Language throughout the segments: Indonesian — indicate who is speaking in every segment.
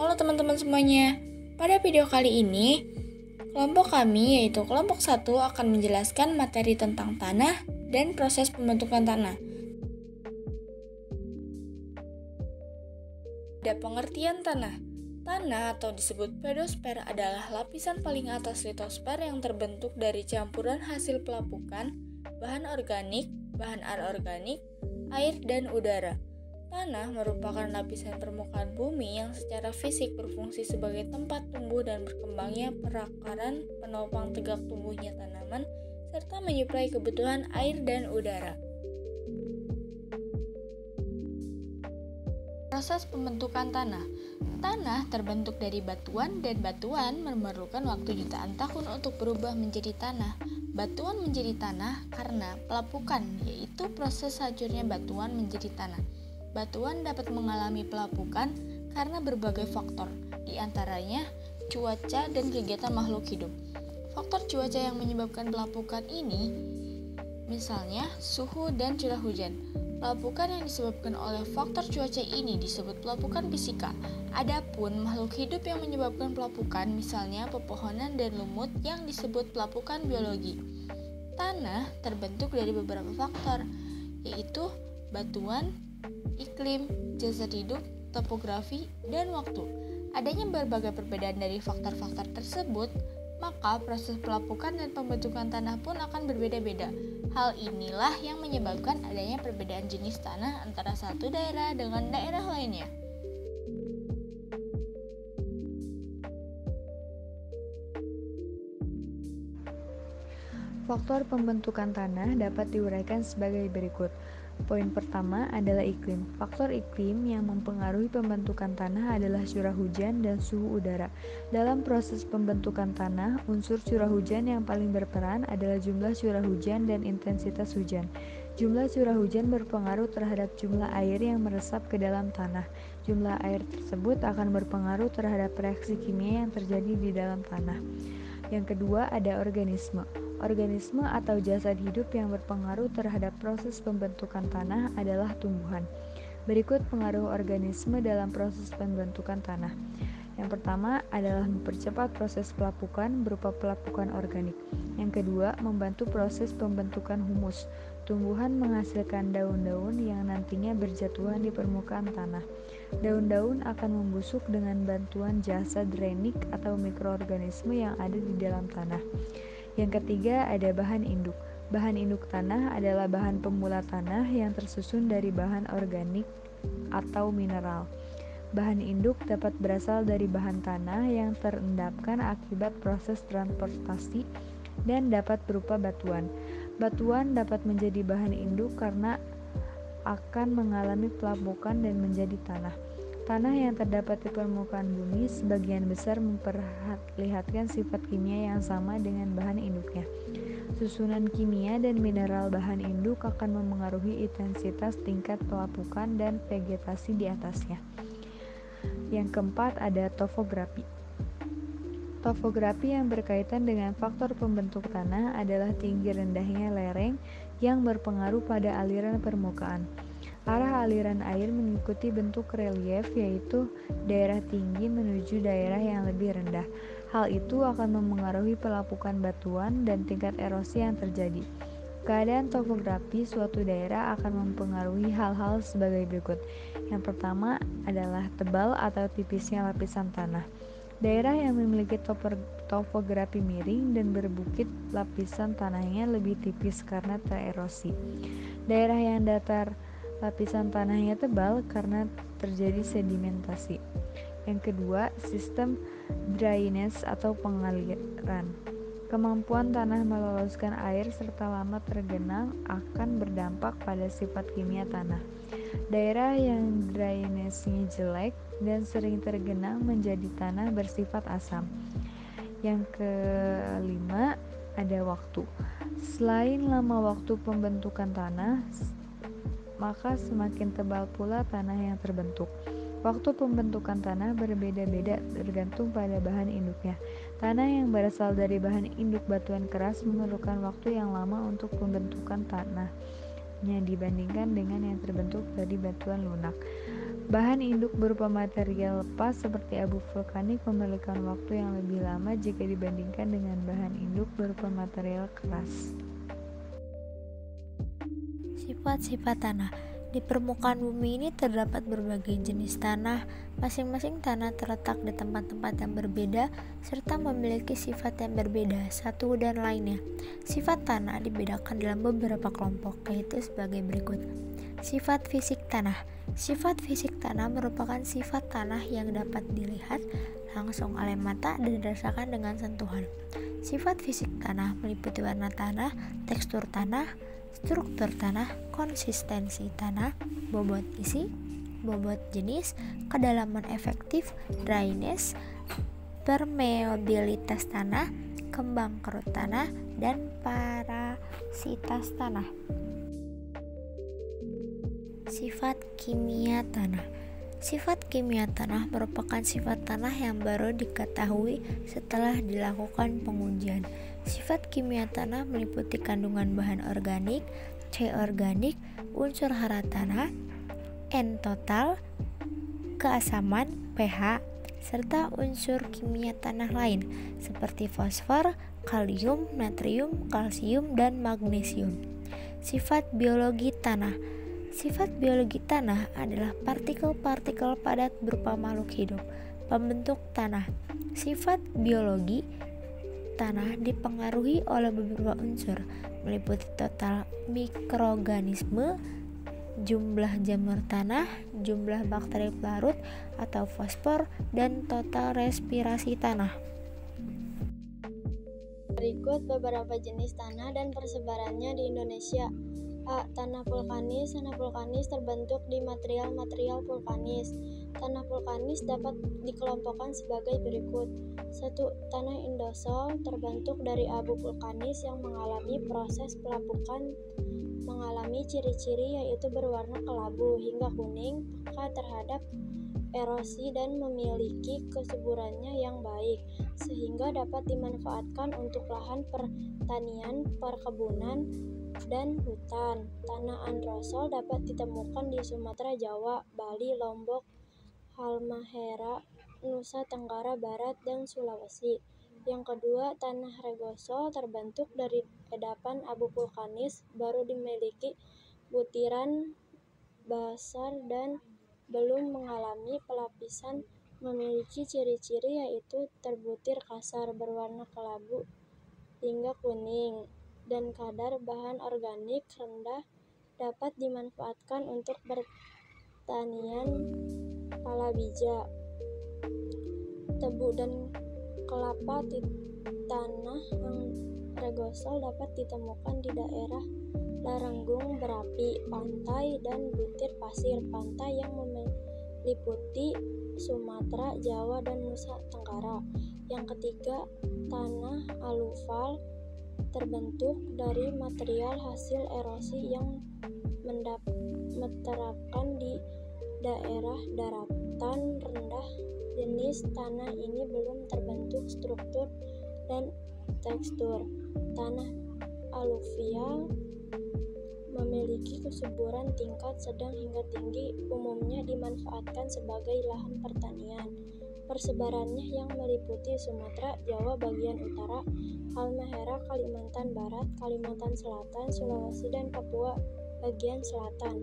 Speaker 1: Halo teman-teman semuanya. Pada video kali ini, kelompok kami yaitu kelompok 1 akan menjelaskan materi tentang tanah dan proses pembentukan tanah. Ada pengertian tanah. Tanah atau disebut pedosfer adalah lapisan paling atas litosfer yang terbentuk dari campuran hasil pelapukan, bahan organik, bahan anorganik, air, dan udara. Tanah merupakan lapisan permukaan bumi yang secara fisik berfungsi sebagai tempat tumbuh dan berkembangnya perakaran, penopang tegak tumbuhnya tanaman, serta menyuplai kebutuhan air dan udara. Proses pembentukan tanah. Tanah terbentuk dari batuan dan batuan memerlukan waktu jutaan tahun untuk berubah menjadi tanah. Batuan menjadi tanah karena pelapukan, yaitu proses hancurnya batuan menjadi tanah. Batuan dapat mengalami pelapukan karena berbagai faktor, di antaranya cuaca dan kegiatan makhluk hidup. Faktor cuaca yang menyebabkan pelapukan ini misalnya suhu dan curah hujan. Pelapukan yang disebabkan oleh faktor cuaca ini disebut pelapukan fisika. Adapun makhluk hidup yang menyebabkan pelapukan misalnya pepohonan dan lumut yang disebut pelapukan biologi. Tanah terbentuk dari beberapa faktor, yaitu batuan, iklim, jasad hidup, topografi, dan waktu. Adanya berbagai perbedaan dari faktor-faktor tersebut, maka proses pelapukan dan pembentukan tanah pun akan berbeda-beda. Hal inilah yang menyebabkan adanya perbedaan jenis tanah antara satu daerah dengan daerah lainnya.
Speaker 2: Faktor pembentukan tanah dapat diuraikan sebagai berikut. Poin pertama adalah iklim. Faktor iklim yang mempengaruhi pembentukan tanah adalah curah hujan dan suhu udara. Dalam proses pembentukan tanah, unsur curah hujan yang paling berperan adalah jumlah curah hujan dan intensitas hujan. Jumlah curah hujan berpengaruh terhadap jumlah air yang meresap ke dalam tanah. Jumlah air tersebut akan berpengaruh terhadap reaksi kimia yang terjadi di dalam tanah. Yang kedua ada organisme. Organisme atau jasad hidup yang berpengaruh terhadap proses pembentukan tanah adalah tumbuhan. Berikut pengaruh organisme dalam proses pembentukan tanah. Yang pertama adalah mempercepat proses pelapukan berupa pelapukan organik. Yang kedua, membantu proses pembentukan humus. Tumbuhan menghasilkan daun-daun yang nantinya berjatuhan di permukaan tanah. Daun-daun akan membusuk dengan bantuan jasa drainik atau mikroorganisme yang ada di dalam tanah. Yang ketiga ada bahan induk. Bahan induk tanah adalah bahan pemula tanah yang tersusun dari bahan organik atau mineral. Bahan induk dapat berasal dari bahan tanah yang terendapkan akibat proses transportasi dan dapat berupa batuan. Batuan dapat menjadi bahan induk karena akan mengalami pelapukan dan menjadi tanah. Tanah yang terdapat di permukaan bumi sebagian besar memperlihatkan sifat kimia yang sama dengan bahan induknya. Susunan kimia dan mineral bahan induk akan memengaruhi intensitas tingkat pelapukan dan vegetasi di atasnya. Yang keempat ada topografi. Topografi yang berkaitan dengan faktor pembentuk tanah adalah tinggi rendahnya lereng yang berpengaruh pada aliran permukaan. Arah aliran air mengikuti bentuk relief, yaitu daerah tinggi menuju daerah yang lebih rendah. Hal itu akan memengaruhi pelapukan batuan dan tingkat erosi yang terjadi. Keadaan topografi suatu daerah akan mempengaruhi hal-hal sebagai berikut. Yang pertama adalah tebal atau tipisnya lapisan tanah. Daerah yang memiliki topografi miring dan berbukit, lapisan tanahnya lebih tipis karena tererosi. Daerah yang datar, lapisan tanahnya tebal karena terjadi sedimentasi. Yang kedua, sistem drainase atau pengaliran. Kemampuan tanah meloloskan air serta lama tergenang akan berdampak pada sifat kimia tanah. Daerah yang drainasenya jelek dan sering tergenang menjadi tanah bersifat asam. Yang kelima, ada waktu. Selain lama waktu pembentukan tanah, maka semakin tebal pula tanah yang terbentuk. Waktu pembentukan tanah berbeda-beda tergantung pada bahan induknya. Tanah yang berasal dari bahan induk batuan keras memerlukan waktu yang lama untuk pembentukan tanah. induknya dibandingkan dengan yang terbentuk dari batuan lunak. Bahan induk berupa material lepas seperti abu vulkanik memerlukan waktu yang lebih lama jika dibandingkan dengan bahan induk berupa material keras.
Speaker 1: Sifat-sifat tanah. Di permukaan bumi ini terdapat berbagai jenis tanah. Masing-masing tanah terletak di tempat-tempat yang berbeda serta memiliki sifat yang berbeda satu dan lainnya. Sifat tanah dibedakan dalam beberapa kelompok, yaitu sebagai berikut. Sifat fisik tanah. Sifat fisik tanah merupakan sifat tanah yang dapat dilihat langsung oleh mata dan dirasakan dengan sentuhan. Sifat fisik tanah meliputi warna tanah, tekstur tanah, struktur tanah, konsistensi tanah, bobot isi, bobot jenis, kedalaman efektif, dryness, permeabilitas tanah, kembang kerut tanah, dan parasitas tanah. Sifat kimia tanah. Sifat kimia tanah merupakan sifat tanah yang baru diketahui setelah dilakukan pengujian. Sifat kimia tanah meliputi kandungan bahan organik, C organik, unsur hara tanah, N total, keasaman, pH, serta unsur kimia tanah lain seperti fosfor, kalium, natrium, kalsium, dan magnesium. Sifat biologi tanah. Sifat biologi tanah adalah partikel-partikel padat berupa makhluk hidup, pembentuk tanah. Sifat biologi tanah dipengaruhi oleh beberapa unsur, meliputi total mikroorganisme, jumlah jamur tanah, jumlah bakteri pelarut atau fosfor, dan total respirasi tanah.
Speaker 3: Berikut beberapa jenis tanah dan persebarannya di Indonesia. A. Tanah vulkanis. Tanah vulkanis terbentuk di material-material vulkanis. Tanah vulkanis dapat dikelompokkan sebagai berikut. 1. Tanah indosol terbentuk dari abu vulkanis yang mengalami proses pelapukan, mengalami ciri-ciri yaitu berwarna kelabu hingga kuning, peka terhadap erosi dan memiliki kesuburannya yang baik, sehingga dapat dimanfaatkan untuk lahan pertanian, perkebunan, dan hutan. Tanah androsol dapat ditemukan di Sumatera, Jawa, Bali, Lombok, Halmahera, Nusa Tenggara Barat, dan Sulawesi. Yang kedua, tanah regosol terbentuk dari endapan abu vulkanis, baru dimiliki butiran basar dan belum mengalami pelapisan, memiliki ciri-ciri yaitu terbutir kasar, berwarna kelabu hingga kuning, dan kadar bahan organik rendah, dapat dimanfaatkan untuk pertanian palawija, tebu, dan kelapa. Tanah regosol dapat ditemukan di daerah lerenggung berapi, pantai, dan butir pasir pantai yang meliputi Sumatera, Jawa, dan Nusa Tenggara. Yang ketiga, tanah aluvial terbentuk dari material hasil erosi yang meterapkan di daerah daratan rendah. Jenis tanah ini belum terbentuk struktur dan tekstur. Tanah aluvial memiliki kesuburan tingkat sedang hingga tinggi, umumnya dimanfaatkan sebagai lahan pertanian. Persebarannya yang meliputi Sumatera, Jawa bagian utara, Halmahera, Kalimantan Barat, Kalimantan Selatan, Sulawesi, dan Papua bagian selatan.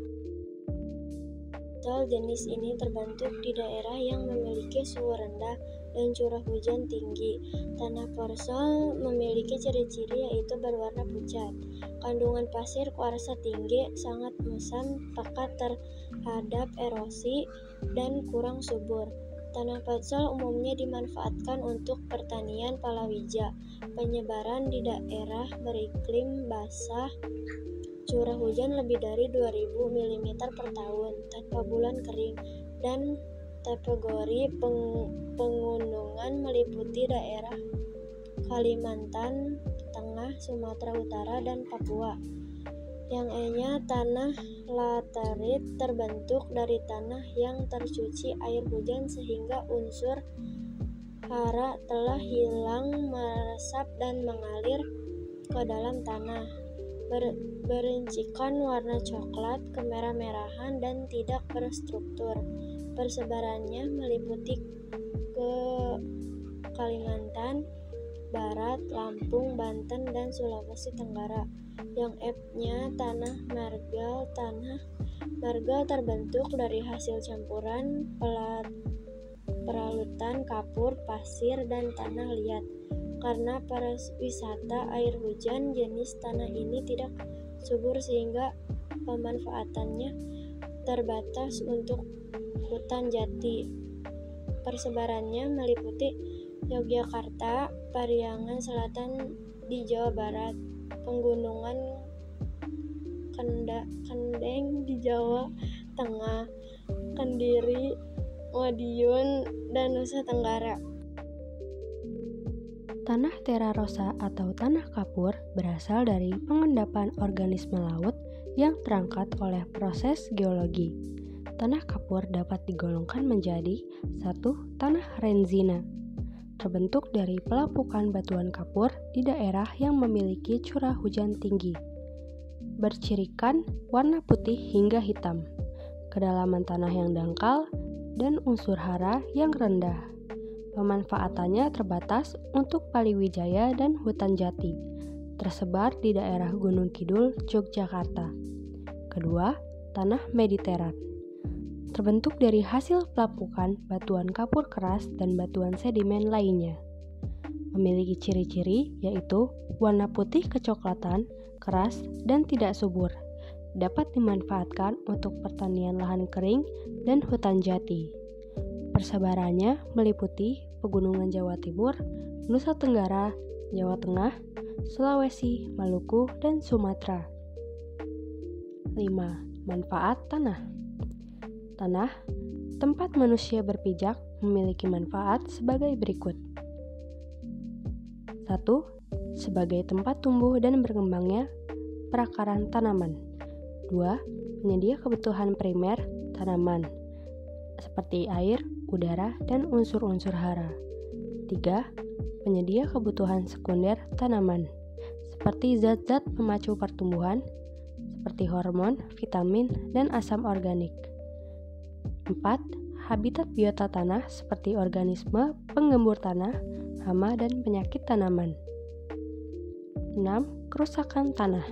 Speaker 3: Jenis ini terbentuk di daerah yang memiliki suhu rendah dan curah hujan tinggi. Tanah porsol memiliki ciri-ciri yaitu berwarna pucat, kandungan pasir kuarsa tinggi, sangat musam, peka terhadap erosi, dan kurang subur. Tanah porsol umumnya dimanfaatkan untuk pertanian palawija. Penyebaran di daerah beriklim basah, curah hujan lebih dari 2000 mm per tahun tanpa bulan kering, dan kategori pegunungan meliputi daerah Kalimantan Tengah, Sumatera Utara, dan Papua. Yang E-nya, tanah laterit terbentuk dari tanah yang tercuci air hujan sehingga unsur hara telah hilang, meresap, dan mengalir ke dalam tanah. berincikan warna coklat kemerah-merahan dan tidak berstruktur. Persebarannya meliputi ke Kalimantan Barat, Lampung, Banten, dan Sulawesi Tenggara. Yang F-nya tanah margal. Tanah margal terbentuk dari hasil campuran peralutan kapur, pasir, dan tanah liat. Karena pariwisata air hujan, jenis tanah ini tidak subur sehingga pemanfaatannya terbatas untuk hutan jati. Persebarannya meliputi Yogyakarta, Pariangan Selatan di Jawa Barat, Pegunungan Kendeng di Jawa Tengah, Kendiri, Madiun, dan Nusa Tenggara.
Speaker 4: Tanah terra rosa atau tanah kapur berasal dari pengendapan organisme laut yang terangkat oleh proses geologi. Tanah kapur dapat digolongkan menjadi 1. Tanah renzina, terbentuk dari pelapukan batuan kapur di daerah yang memiliki curah hujan tinggi. Bercirikan warna putih hingga hitam, kedalaman tanah yang dangkal, dan unsur hara yang rendah. Pemanfaatannya terbatas untuk paliwijaya dan hutan jati, tersebar di daerah Gunung Kidul, Yogyakarta. Kedua, tanah mediteran, terbentuk dari hasil pelapukan batuan kapur keras dan batuan sedimen lainnya. Memiliki ciri-ciri yaitu warna putih kecoklatan, keras, dan tidak subur. Dapat dimanfaatkan untuk pertanian lahan kering dan hutan jati. Persebarannya meliputi pegunungan Jawa Timur, Nusa Tenggara, Jawa Tengah, Sulawesi, Maluku, dan Sumatera. 5. Manfaat tanah. Tanah, tempat manusia berpijak, memiliki manfaat sebagai berikut. 1. Sebagai tempat tumbuh dan berkembangnya perakaran tanaman. 2. Penyedia kebutuhan primer tanaman, seperti air, udara, dan unsur-unsur hara. 3. Penyedia kebutuhan sekunder tanaman, seperti zat-zat pemacu pertumbuhan, seperti hormon, vitamin, dan asam organik. 4. Habitat biota tanah seperti organisme penggembur tanah, hama, dan penyakit tanaman. 6. Kerusakan tanah.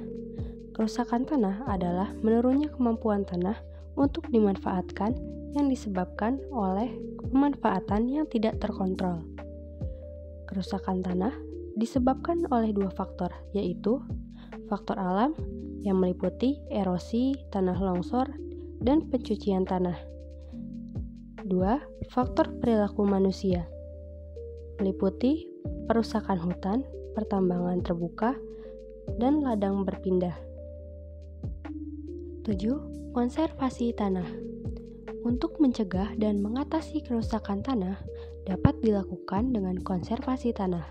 Speaker 4: Kerusakan tanah adalah menurunnya kemampuan tanah untuk dimanfaatkan yang disebabkan oleh pemanfaatan yang tidak terkontrol. Kerusakan tanah disebabkan oleh 2 faktor, yaitu faktor alam yang meliputi erosi, tanah longsor, dan pencucian tanah. 2. Faktor perilaku manusia, meliputi perusakan hutan, pertambangan terbuka, dan ladang berpindah. 7. Konservasi tanah. Untuk mencegah dan mengatasi kerusakan tanah dapat dilakukan dengan konservasi tanah.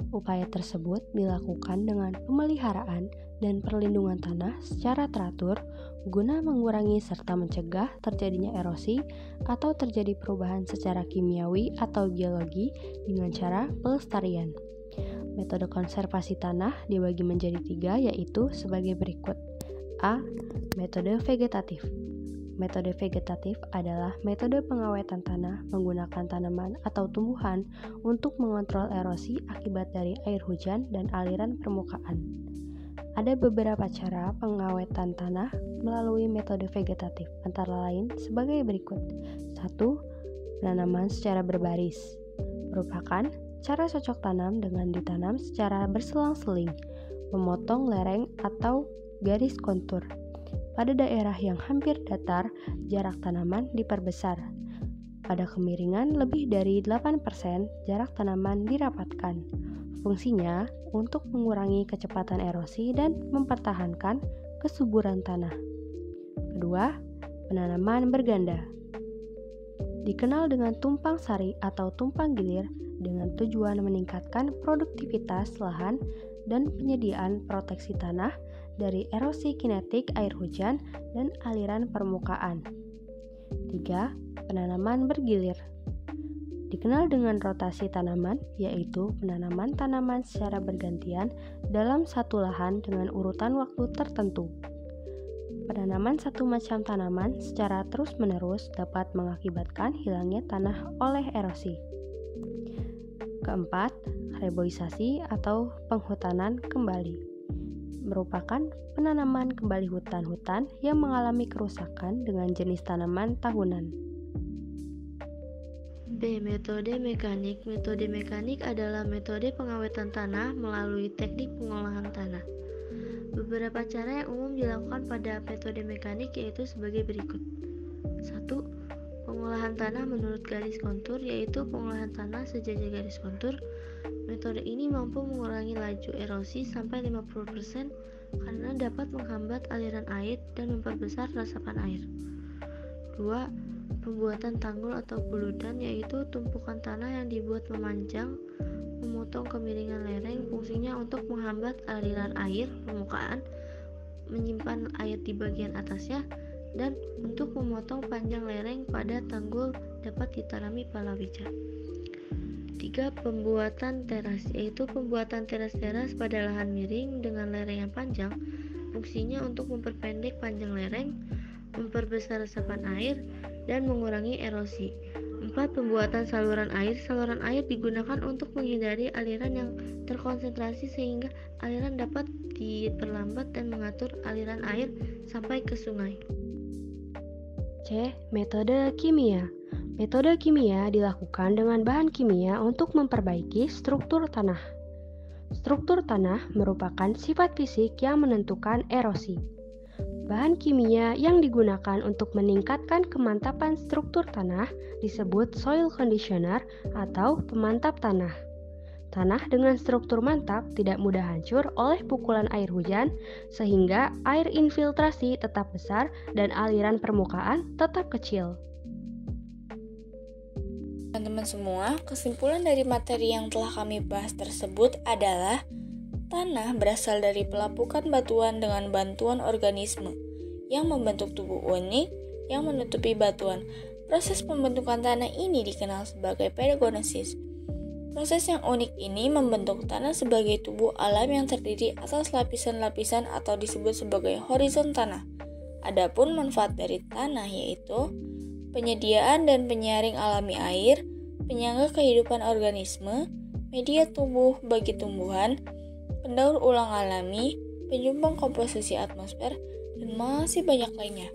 Speaker 4: Upaya tersebut dilakukan dengan pemeliharaan dan perlindungan tanah secara teratur guna mengurangi serta mencegah terjadinya erosi atau terjadi perubahan secara kimiawi atau biologi dengan cara pelestarian. Metode konservasi tanah dibagi menjadi 3, yaitu sebagai berikut. A. Metode vegetatif. Metode vegetatif adalah metode pengawetan tanah menggunakan tanaman atau tumbuhan untuk mengontrol erosi akibat dari air hujan dan aliran permukaan. Ada beberapa cara pengawetan tanah melalui metode vegetatif, antara lain sebagai berikut. 1. Penanaman secara berbaris, merupakan cara cocok tanam dengan ditanam secara berselang-seling, memotong lereng atau garis kontur. Pada daerah yang hampir datar, jarak tanaman diperbesar. Pada kemiringan lebih dari 8%, jarak tanaman dirapatkan. Fungsinya untuk mengurangi kecepatan erosi dan mempertahankan kesuburan tanah. Kedua, penanaman berganda. Dikenal dengan tumpang sari atau tumpang gilir dengan tujuan meningkatkan produktivitas lahan dan penyediaan proteksi tanah dari erosi kinetik air hujan dan aliran permukaan. 3. Penanaman bergilir. Dikenal dengan rotasi tanaman, yaitu penanaman tanaman secara bergantian dalam satu lahan dengan urutan waktu tertentu. Penanaman satu macam tanaman secara terus-menerus dapat mengakibatkan hilangnya tanah oleh erosi. Keempat, reboisasi atau penghutanan kembali merupakan penanaman kembali hutan-hutan yang mengalami kerusakan dengan jenis tanaman tahunan.
Speaker 5: B. Metode mekanik. Metode mekanik adalah metode pengawetan tanah melalui teknik pengolahan tanah. Beberapa cara yang umum dilakukan pada metode mekanik yaitu sebagai berikut. 1. Pengolahan tanah menurut garis kontur, yaitu pengolahan tanah sejajar garis kontur. Metode ini mampu mengurangi laju erosi sampai 50% karena dapat menghambat aliran air dan memperbesar resapan air. 2. Pembuatan tanggul atau buludan, yaitu tumpukan tanah yang dibuat memanjang, memotong kemiringan lereng, fungsinya untuk menghambat aliran air permukaan, menyimpan air di bagian atasnya, dan untuk memotong panjang lereng pada tanggul dapat ditanami palawija. 3. Pembuatan teras, yaitu pembuatan teras-teras pada lahan miring dengan lereng yang panjang, fungsinya untuk memperpendek panjang lereng, memperbesar resapan air, dan mengurangi erosi. 4. Pembuatan saluran air. Saluran air digunakan untuk menghindari aliran yang terkonsentrasi sehingga aliran dapat diperlambat dan mengatur aliran air sampai ke sungai.
Speaker 4: C. Metode kimia. Metode kimia dilakukan dengan bahan kimia untuk memperbaiki struktur tanah. Struktur tanah merupakan sifat fisik yang menentukan erosi. Bahan kimia yang digunakan untuk meningkatkan kemantapan struktur tanah disebut soil conditioner atau pemantap tanah. Tanah dengan struktur mantap tidak mudah hancur oleh pukulan air hujan, sehingga air infiltrasi tetap besar dan aliran permukaan tetap kecil.
Speaker 1: Teman-teman semua, kesimpulan dari materi yang telah kami bahas tersebut adalah tanah berasal dari pelapukan batuan dengan bantuan organisme yang membentuk tubuh unik yang menutupi batuan. Proses pembentukan tanah ini dikenal sebagai pedagonesis. Proses yang unik ini membentuk tanah sebagai tubuh alam yang terdiri atas lapisan-lapisan atau disebut sebagai horizon tanah. Adapun manfaat dari tanah yaitu penyediaan dan penyaring alami air, penyangga kehidupan organisme, media tumbuh bagi tumbuhan, pendaur ulang alami, penyumbang komposisi atmosfer, dan masih banyak lainnya.